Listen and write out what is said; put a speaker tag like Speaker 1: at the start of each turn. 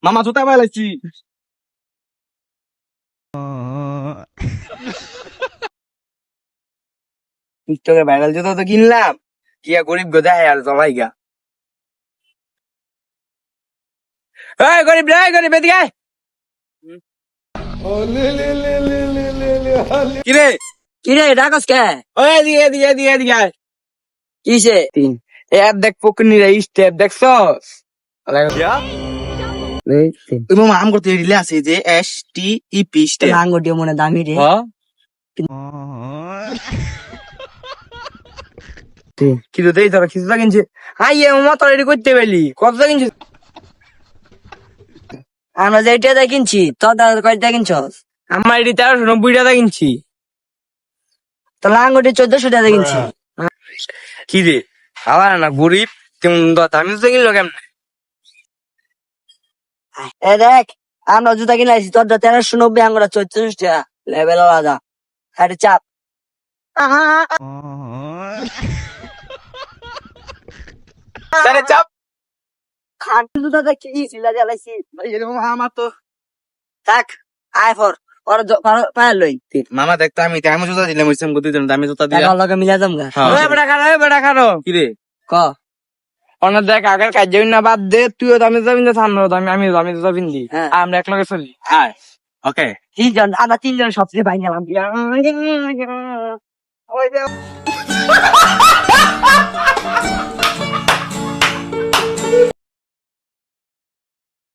Speaker 1: মামা জুতা পাইলাইছি। টিকটকে ভাইরাল জুতা তো কিনলাম, কিয়া গরিব গোদায় আর জমাই গা। এই গরিব রে, গরিব এদিকে আয়। কিরে
Speaker 2: কিরে ডাকস কে?
Speaker 1: ওই এদিকে এদিকে এদিকে এদিকে আয়।
Speaker 2: কিসে?
Speaker 1: অ্যাপ দেখ পকুনিরা স্টেপ দেখছস? ওই মামা আম করতে রিলে আছে যে STEP স্টেপ।
Speaker 2: আঙ্গুটিও মনে দামি রে।
Speaker 1: কিন্তু দেই ধর কিছুটা কিনছে। হাই এ মামা তোর এটি করতে পেলি কতটা কিনছিস?
Speaker 2: আমরা যে এটা কিনছি তোর দাদা কয়টা কিনছস?
Speaker 1: আমার এটি 1390 টাকা কিনছি।
Speaker 2: তাহলে আঙ্গুটি 1400 টাকা কিনছি।
Speaker 1: কি রে আবার না গরিব তেমন দামি তো কিনলো কেমন?
Speaker 2: এ দেখ আমরা জুতা কিনে আইছি তোর 1390, আঙ্গুরা 1400 টাকা। লেভেল আলাদা। হাটে চাপ।
Speaker 1: তারে চাপ।
Speaker 2: খান্টি জুতা দেখছি সিলা জ্বালাইছি।
Speaker 1: আমার তো
Speaker 2: থাক আয় ফর ওর পায়ে লই
Speaker 1: মামা দেখতো আমি টাইম জুতা দিলাম ওইসব গতি দিলাম দামি জুতা দিলাম।
Speaker 2: লগে মিলা যামগা।
Speaker 1: ওই বেটা খানো কি রে?
Speaker 2: ক
Speaker 1: অনেক দেখ আগের কাজ না বাদ দে, তুইও দামি জুতা পিনতে সামনে দামি আমি দামি জুতা পিনদি।
Speaker 2: হ্যাঁ।
Speaker 1: আমরা এক লগে চলি আয়। ওকে
Speaker 2: আমরা তিনজন সবচেয়ে ভাই গেলাম।